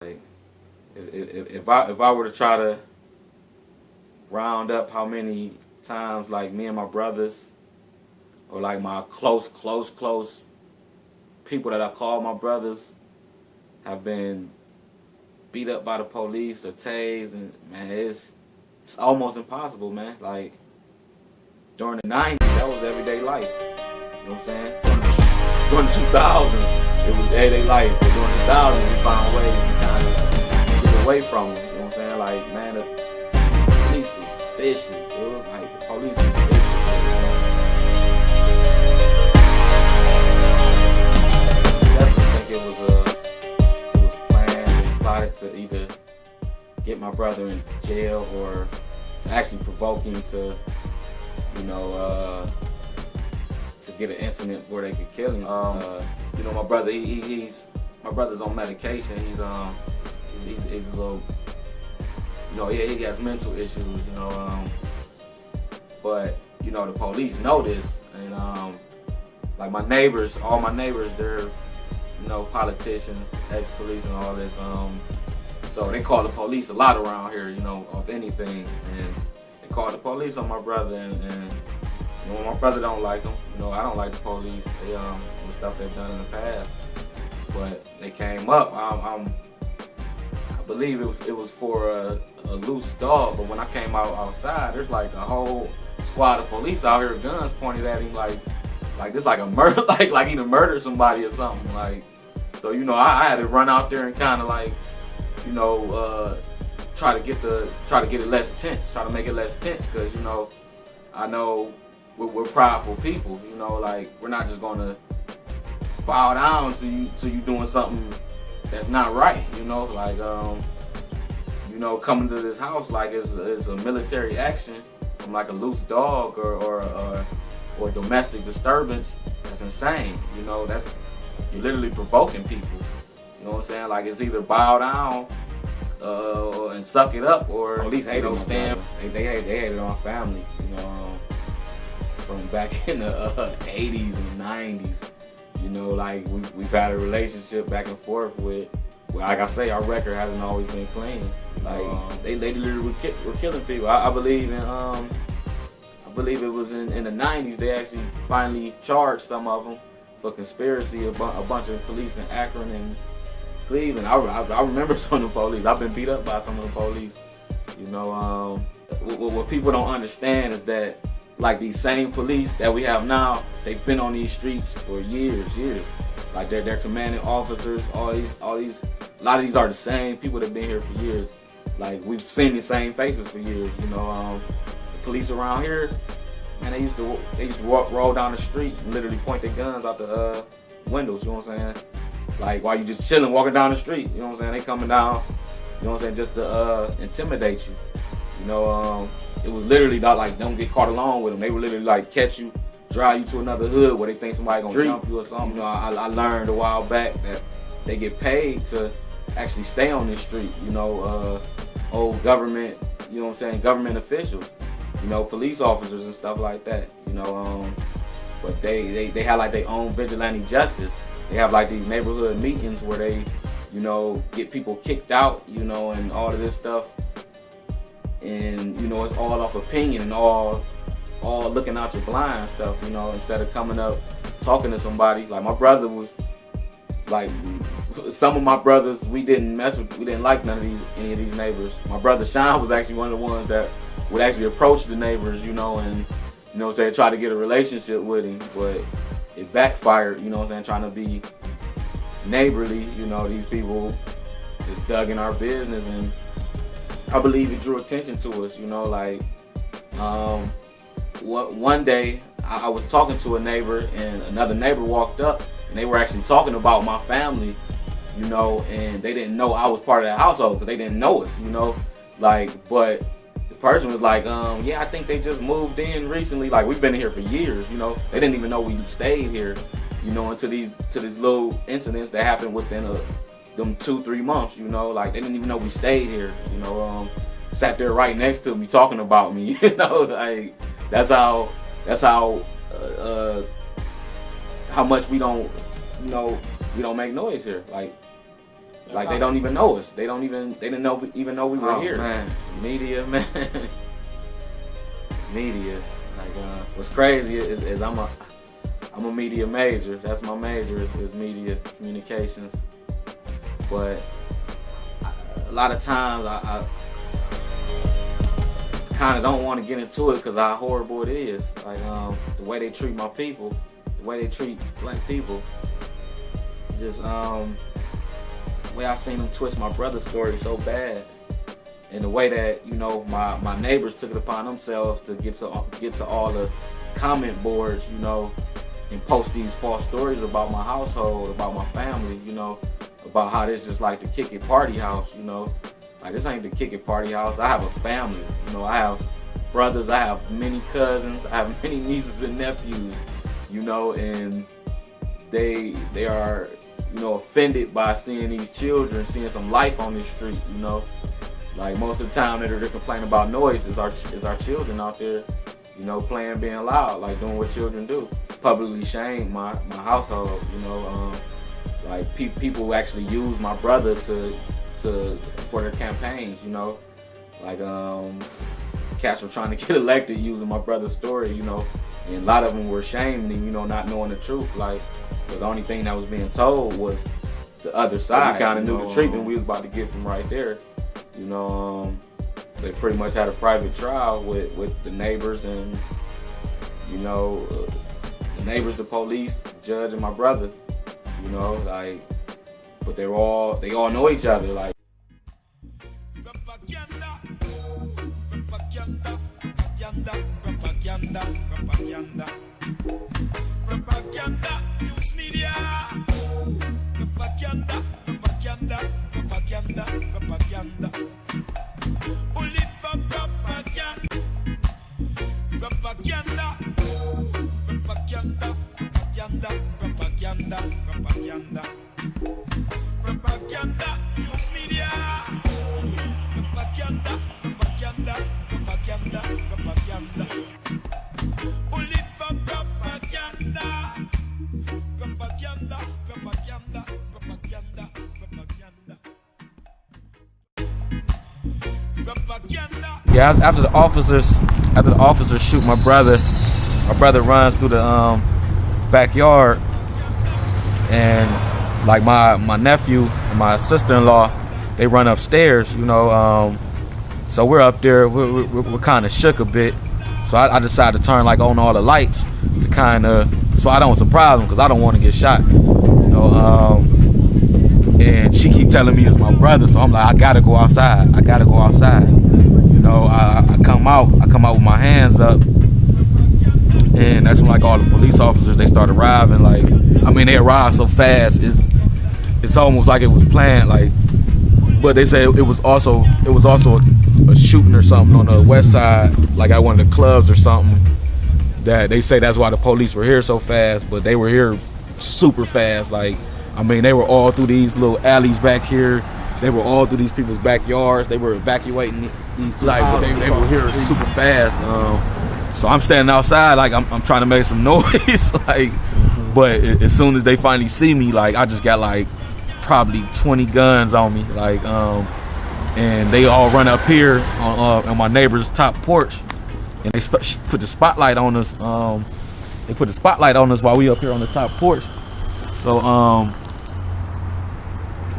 Like, if I were to try to round up how many times like me and my brothers or like my close people that I call my brothers have been beat up by the police or tased, and man, it's almost impossible, man. Like during the 90s, that was everyday life. You know what I'm saying? During the 2000s, it was everyday life. But during the 2000s, we found ways to kind of get away from them. You know what I'm saying? Like, man, the police is vicious, dude. Like, the police is vicious. I definitely think it was planned and plotted to either get my brother in jail or to actually provoke him to, you know, to get an incident where they could kill him. You know, my brother, my brother's on medication. He's a little, you know, he has mental issues, you know. But you know, the police know this, and like my neighbors, all my neighbors, they're, you know, politicians, ex-police, and all this. So they call the police a lot around here, you know, of anything, and they call the police on my brother, and you know, my brother don't like them. You know, I don't like the police. They the stuff they've done in the past, but they came up. I believe it was for a loose dog, but when I came outside, there's like a whole squad of police out here, guns pointed at him, like this, like a murder, like he done murdered somebody or something. Like, so you know, I had to run out there and kind of like, you know, try to get it less tense, try to make it less tense, because you know, I know we're prideful people. You know, like we're not just gonna bow down to you doing something that's not right. You know, like you know, coming to this house like it's a military action from like a loose dog or domestic disturbance. That's insane. You know, you're literally provoking people. You know what I'm saying? Like, it's either bow down and suck it up, or at least, you know, stand. They hated our family, you know, from back in the 80s and 90s. You know, like we've had a relationship back and forth with. Well, like I say, our record hasn't always been clean. Like they literally were killing people. I believe in I believe it was in the 90s. They actually finally charged some of them for conspiracy. A bunch of police in Akron and Cleveland. I remember some of the police. I've been beat up by some of the police. You know, what people don't understand is that, like, these same police that we have now, they've been on these streets for years. Like, they're commanding officers. A lot of these are the same people that've been here for years. Like, we've seen the same faces for years. You know, the police around here, man, they used to roll down the street and literally point their guns out the windows. You know what I'm saying? Like, while you just chilling, walking down the street, you know what I'm saying? They coming down, you know what I'm saying, just to intimidate you. You know, it was literally not like, don't get caught along with them. They would literally like catch you, drive you to another hood where they think somebody gonna jump you or something. You know, I learned a while back that they get paid to actually stay on this street. You know, old government, you know what I'm saying, government officials, you know, police officers and stuff like that. You know, but they have like their own vigilante justice. They have like these neighborhood meetings where they, you know, get people kicked out, you know, and all of this stuff. And, you know, it's all off opinion and all looking out your blind stuff, you know, instead of coming up, talking to somebody. Like, my brother was, like, some of my brothers, we didn't like any of these neighbors. My brother Sean was actually one of the ones that would actually approach the neighbors, you know, and, you know, say, try to get a relationship with him, but it backfired, you know what I'm saying, trying to be neighborly. You know, these people just dug in our business, and I believe it drew attention to us, you know. Like, one day I was talking to a neighbor, and another neighbor walked up, and they were actually talking about my family, you know, and they didn't know I was part of that household because they didn't know us, you know. Like, but the person was like, yeah, I think they just moved in recently. Like, we've been here for years, you know. They didn't even know we stayed here, you know, until these little incidents that happened within them 2-3 months, you know. Like, they didn't even know we stayed here, you know. Sat there right next to me talking about me, you know. Like, that's how much we don't, you know, we don't make noise here. Like, Like they don't even know us. They didn't even know we were here. Man, Media, man. Media. Like what's crazy is I'm a media major. That's my major is media communications. But a lot of times I kind of don't want to get into it because how horrible it is. Like the way they treat my people, the way they treat black people. Just the way I seen them twist my brother's story so bad, and the way that my neighbors took it upon themselves to get to all the comment boards, and post these false stories about my household, about my family, about how this is like the kick it party house, like this ain't the kick it party house. I have a family, I have brothers, I have many cousins, I have many nieces and nephews, and they are offended by seeing these children, seeing some life on the street, like most of the time they're complaining about noise is our children out there, playing, being loud, like doing what children do. Publicly shame my household, like people actually use my brother for their campaigns, like cats were trying to get elected using my brother's story, and a lot of them were shamed and not knowing the truth, like. Because the only thing that was being told was the other side. So we kind of knew the treatment we was about to get from right there. They pretty much had a private trial with the neighbors and, the neighbors, the police, the judge, and my brother. Like, but they all know each other. Like. Propaganda, news media. Propaganda. Oliver propaganda. Propaganda, news media. Propaganda. Oliver propaganda. yeah, after the officers shoot my brother runs through the backyard, and like my nephew and my sister-in-law, they run upstairs, so we're up there, we're kind of shook a bit. So I decided to turn like on all the lights to kind of, so I don't surprise them because I don't want to get shot, and she keep telling me it's my brother, so I'm like, I gotta go outside. I come out with my hands up, and that's when like all the police officers, they start arriving. Like, I mean, they arrived so fast, it's almost like it was planned. Like, but they say it was also a shooting or something on the west side, like at one of the clubs or something. That they say that's why the police were here so fast, but they were here super fast. Like, I mean, they were all through these little alleys back here. They were all through these people's backyards. They were evacuating these, like, they were here super fast. So I'm standing outside, like I'm trying to make some noise, like, but as soon as they finally see me, like, I just got like probably 20 guns on me, like, and they all run up here on my neighbor's top porch, and they put the spotlight on us. They put the spotlight on us while we up here on the top porch. So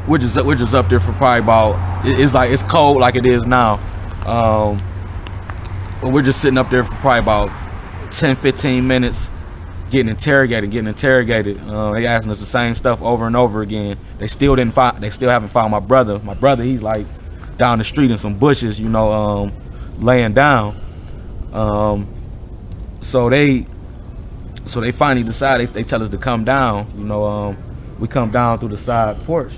we're just up there for probably about, it's cold like it is now, but we're just sitting up there for probably about 10-15 minutes, getting interrogated. They asking us the same stuff over and over again. They still haven't found my brother. My brother, he's like down the street in some bushes, laying down. So they finally decide, they tell us to come down. We come down through the side porch.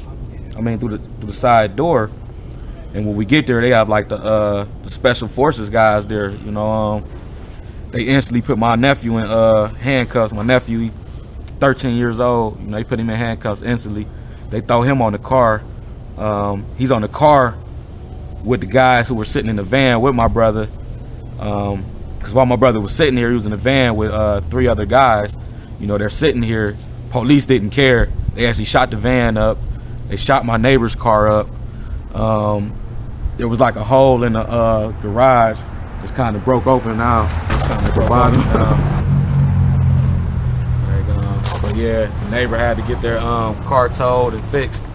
Through the side door. And when we get there, they have like the special forces guys there. They instantly put my nephew in handcuffs. My nephew, he's 13 years old. They put him in handcuffs instantly. They throw him on the car. He's on the car with the guys who were sitting in the van with my brother. Because while my brother was sitting here, he was in the van with 3 other guys. They're sitting here. Police didn't care. They actually shot the van up. They shot my neighbor's car up. There was like a hole in the garage. It's kind of broke open now. It's kind of broke bottom. But yeah, the neighbor had to get their car towed and fixed.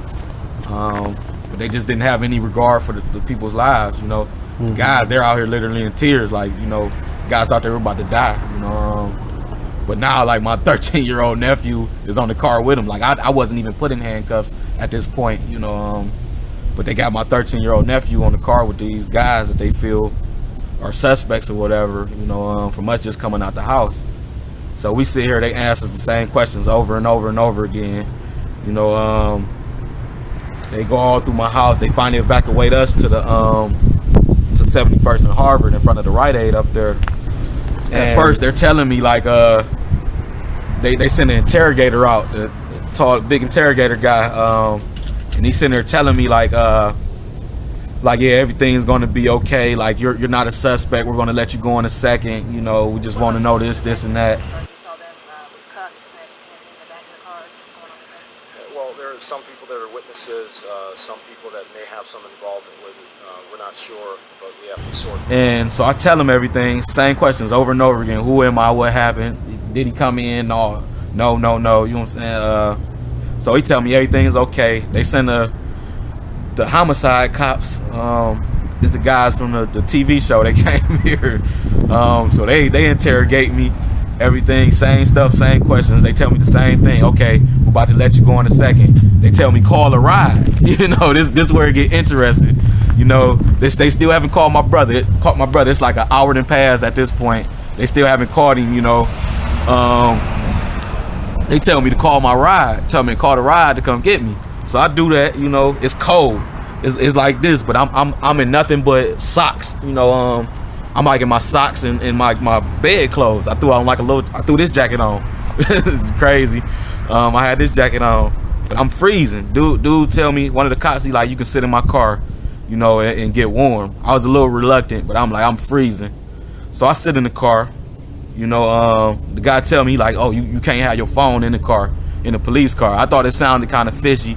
But they just didn't have any regard for the people's lives, you know. Mm-hmm. Guys, they're out here literally in tears, like, you know, guys thought they were about to die, you know. But now, like, my 13-year-old nephew is on the car with him. Like, I wasn't even put in handcuffs at this point, you know. But they got my 13-year-old nephew on the car with these guys that they feel are suspects or whatever, you know, from us just coming out the house. So we sit here, they ask us the same questions over and over and over again. You know, they go all through my house. They finally evacuate us to the to 71st and Harvard in front of the Rite Aid up there. And at first, they're telling me like they sent an interrogator out, the tall, big interrogator guy, and he's sitting there telling me like yeah, everything's gonna be okay. Like you're not a suspect. We're gonna let you go in a second. You know, we just want to know this, and that. Well, there are some people that are witnesses, some people that may have some involvement with it. We're not sure, but we have to sort. And so I tell him everything, same questions over and over again. Who am I? What happened? Did he come in? No. You know what I'm saying? So he tell me everything is okay. They send the homicide cops. Is the guys from the TV show. They came here. So they interrogate me. Everything, same stuff, same questions. They tell me the same thing. Okay, we're about to let you go in a second. They tell me call a ride. You know, this is where it get interesting. You know, they still haven't called my brother. Caught my brother. It's like an hour done passed at this point. They still haven't called him. You know, they tell me to call my ride. Tell me to call the ride to come get me. So I do that. You know, it's cold. It's like this, but I'm in nothing but socks. You know, I'm like in my socks and my bed clothes. I threw this jacket on. It's crazy. I had this jacket on, but I'm freezing. Dude tell me, one of the cops, he like, you can sit in my car, you know, and get warm. I was a little reluctant, but I'm like, I'm freezing. So I sit in the car, you know, the guy tell me like, oh, you can't have your phone in the car, in the police car. I thought it sounded kind of fishy,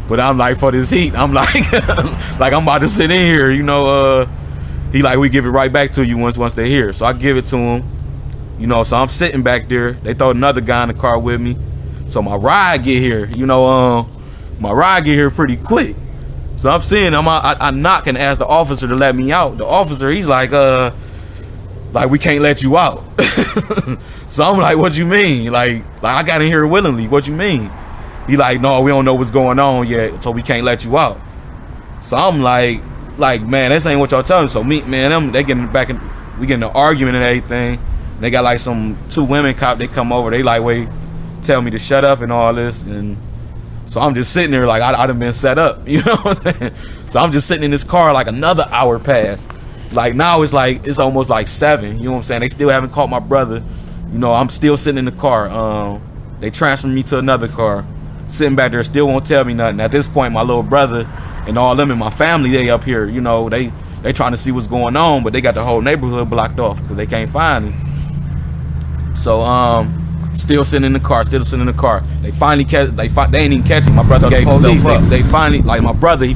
but I'm like, for this heat, I'm like, like I'm about to sit in here, you know, he like, we give it right back to you once they're here. So I give it to him, you know, so I'm sitting back there. They throw another guy in the car with me. So my ride get here, you know, my ride get here pretty quick. So I'm seeing him, I knock and ask the officer to let me out. The officer, he's like we can't let you out. So I'm like, what you mean? Like I got in here willingly, what you mean? He like, no, we don't know what's going on yet, so we can't let you out. So I'm like, man, this ain't what y'all telling me. So me, man, they getting back in, we getting an argument and everything. They got like two women cop, they come over, they like, wait, tell me to shut up and all this. And so I'm just sitting there like I done been set up, you know what I'm saying? So I'm just sitting in this car like another hour passed. Like now it's almost like 7, you know what I'm saying? They still haven't caught my brother. You know, I'm still sitting in the car. They transferred me to another car. Sitting back there, still won't tell me nothing. At this point, my little brother and all them in my family, they up here, you know, they trying to see what's going on, but they got the whole neighborhood blocked off because they can't find him. So still sitting in the car. They finally they ain't even catch him. My brother gave himself up. They finally, like my brother, he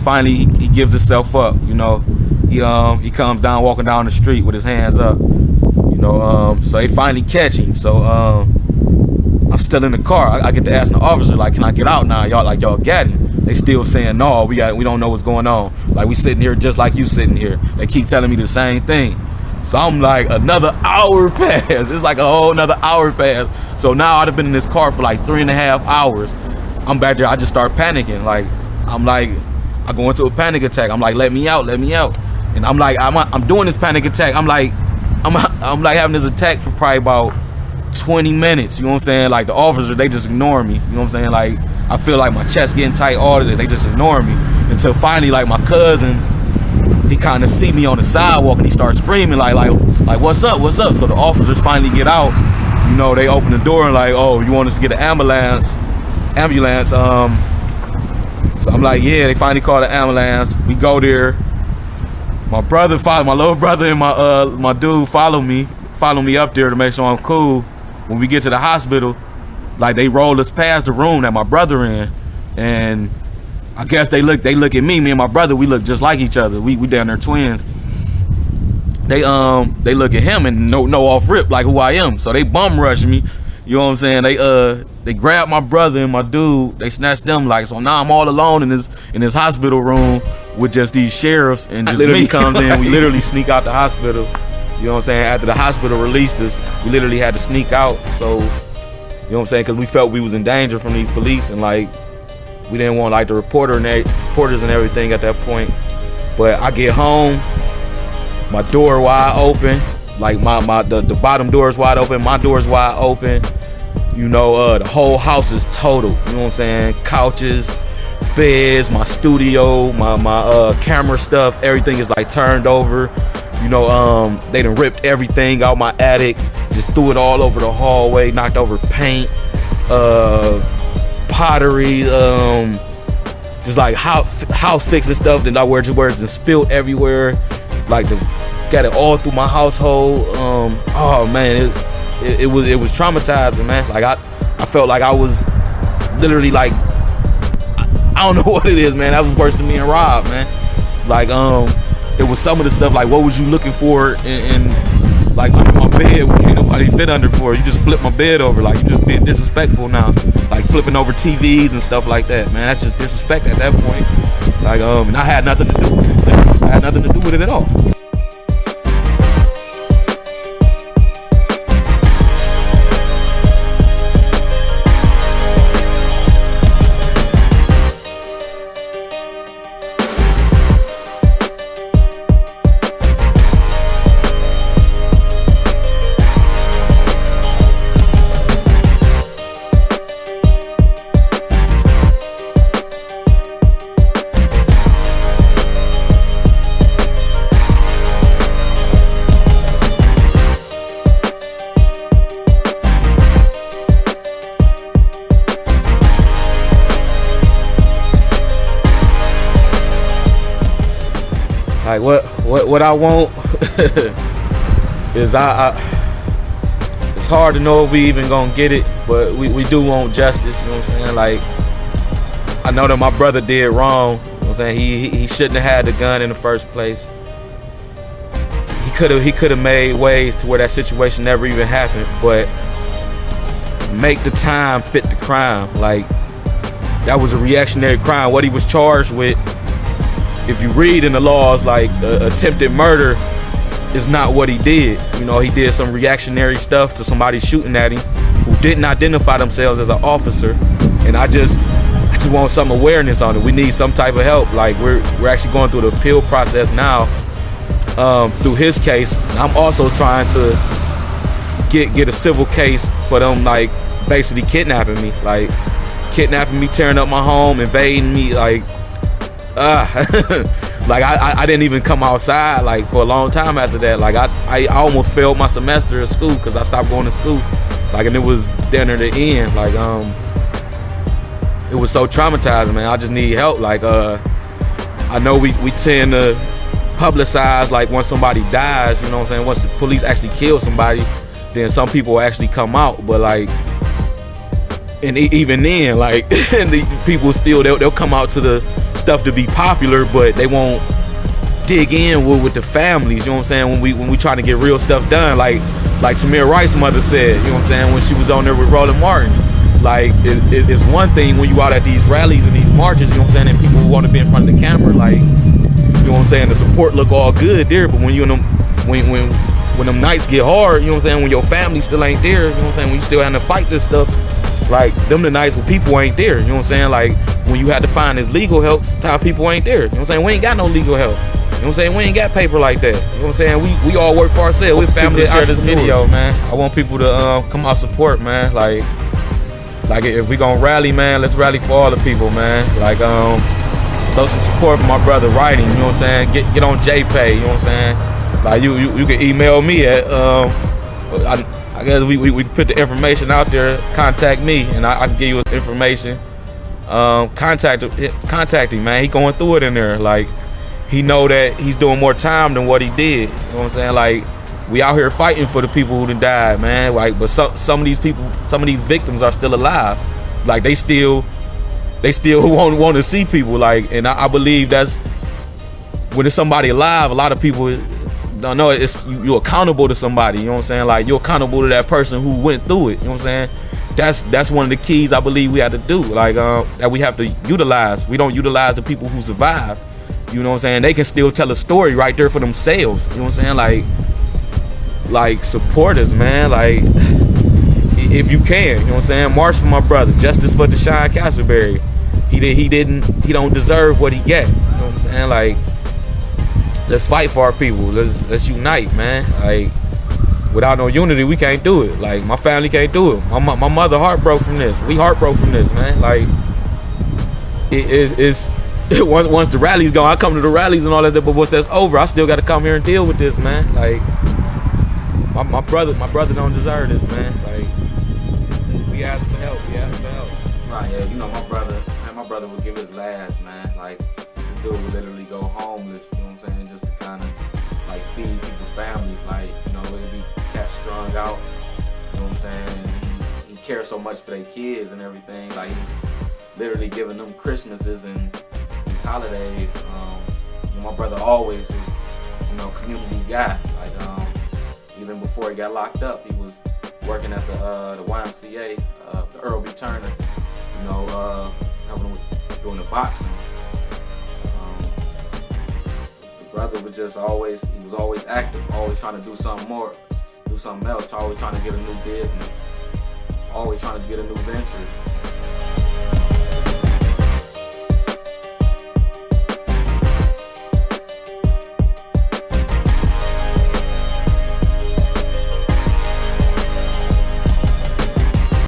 gives himself up, you know. He comes down, walking down the street with his hands up, you know. So they finally catch him. So I'm still in the car. I get to ask the officer, like, can I get out now? Y'all got him. They still saying no, we don't know what's going on. Like we sitting here just like you sitting here. They keep telling me the same thing. So I'm like, another hour passed. It's like a whole another hour passed. So now I've been in this car for like 3.5 hours. I'm back there, I just start panicking. Like I go into a panic attack. I'm like, let me out. And I'm like, I'm doing this panic attack. I'm like having this attack for probably about 20 minutes, you know what I'm saying? Like the officers, they just ignore me, you know what I'm saying? Like I feel like my chest getting tight, all of this, they just ignore me until finally, like my cousin, he kind of see me on the sidewalk and he starts screaming like what's up? So the officers finally get out, you know, they open the door and like, oh, you want us to get an ambulance? So I'm like, yeah. They finally call the ambulance. We go there. My little brother and my dude follow me up there to make sure I'm cool. When we get to the hospital, like they roll us past the room that my brother in, and I guess they look at me and my brother, we look just like each other. We down there twins. They look at him and know off rip like who I am. So they bum rush me. You know what I'm saying? They grab my brother and my dude, they snatch them like, so now I'm all alone in this hospital room with just these sheriffs and just literally me comes in. We literally sneak out the hospital. You know what I'm saying? After the hospital released us, we literally had to sneak out. So, you know what I'm saying? Cause we felt we was in danger from these police and like, we didn't want like the reporters and everything at that point. But I get home, my door wide open, like the bottom door is wide open, my door is wide open. You know, the whole house is total. You know what I'm saying? Couches, beds, my studio, my camera stuff, everything is like turned over. You know, they done ripped everything out my attic, just threw it all over the hallway, knocked over paint, pottery, just like house fixing stuff that I wear and spilled everywhere. Like got it all through my household. Oh man, it was traumatizing, man. Like I felt like I was literally like, I don't know what it is, man. That was worse than being robbed, man. Like it was some of the stuff like, what was you looking for in like my bed? Can't nobody fit under for. You just flip my bed over, like you just being disrespectful now. Like flipping over TVs and stuff like that, man. That's just disrespect at that point. Like and I had nothing to do with it. I had nothing to do with it at all. Like what I want is it's hard to know if we even gonna get it, but we do want justice, you know what I'm saying? Like I know that my brother did wrong, you know what I'm saying? He shouldn't have had the gun in the first place. He could have made ways to where that situation never even happened, but make the time fit the crime. Like that was a reactionary crime. What he was charged with, if you read in the laws, like attempted murder is not what he did. You know, he did some reactionary stuff to somebody shooting at him who didn't identify themselves as an officer. And I just want some awareness on it. We need some type of help. Like we're actually going through the appeal process now through his case. And I'm also trying to get a civil case for them, like basically kidnapping me, tearing up my home, invading me, like like I didn't even come outside like for a long time after that. Like I almost failed my semester at school because I stopped going to school. Like, and it was down near the end. Like it was so traumatizing, man. I just need help. Like I know we tend to publicize like when somebody dies, you know what I'm saying? Once the police actually kill somebody, then some people will actually come out. But like, and even then, like and the people still they'll come out to the stuff to be popular, but they won't dig in with the families, you know what I'm saying? When we trying to get real stuff done, like Tamir Rice's mother said, you know what I'm saying, when she was on there with Roland Martin. Like it's one thing when you out at these rallies and these marches, you know what I'm saying, and people want to be in front of the camera, like, you know what I'm saying, the support look all good there, but when you in them when them nights get hard, you know what I'm saying, when your family still ain't there, you know what I'm saying, when you still having to fight this stuff, like them the nights when people ain't there, you know what I'm saying, like when you had to find this legal help, sometimes people ain't there, you know what I'm saying, we ain't got no legal help, you know what I'm saying, we ain't got paper like that, you know what I'm saying, we all work for ourselves, we're family. Share this video, man. I want people to come out support, man. Like if we gonna rally, man, let's rally for all the people, man. Like so some support for my brother writing, you know what I'm saying, get on JPay, you know what I'm saying, like you can email me at I guess we put the information out there. Contact me, and I can give you his information. Contact him, man. He going through it in there. Like he know that he's doing more time than what he did. You know what I'm saying? Like we out here fighting for the people who done died, man. Like, but some of these people, some of these victims are still alive. Like they still they still want to see people. Like, and I believe that's when it's somebody alive. A lot of people don't know it's you're accountable to somebody. You know what I'm saying? Like, you're accountable to that person who went through it. You know what I'm saying? That's one of the keys I believe we have to do. Like, that we have to utilize. We don't utilize the people who survive. You know what I'm saying? They can still tell a story right there for themselves. You know what I'm saying? Like support us, man. Like, if you can, you know what I'm saying? March for my brother. Justice for Deshaun Castleberry. He don't deserve what he get. You know what I'm saying? Like, let's fight for our people. Let's unite, man. Like, without no unity, we can't do it. Like, my family can't do it. My mother heartbroke from this. We heartbroke from this, man. Like, it's once the rallies go, I come to the rallies and all that, but once that's over, I still got to come here and deal with this, man. Like, my brother don't deserve this, man. Like, we ask for help. Right, yeah, you know, my brother would give his last, man. Like, this dude would literally go homeless, you know what I'm saying, just to kind of, like, feed people's families. Like, you know, it'd be kept strung out, you know what I'm saying. He cares so much for their kids and everything. Like, he literally giving them Christmases and these holidays. You know, my brother always was, you know, community guy. Like, even before he got locked up, he was working at the YMCA, the Earl B. Turner, you know, helping with doing the boxing. The brother was just always active, always trying to do something else, always trying to get a new business, always trying to get a new venture.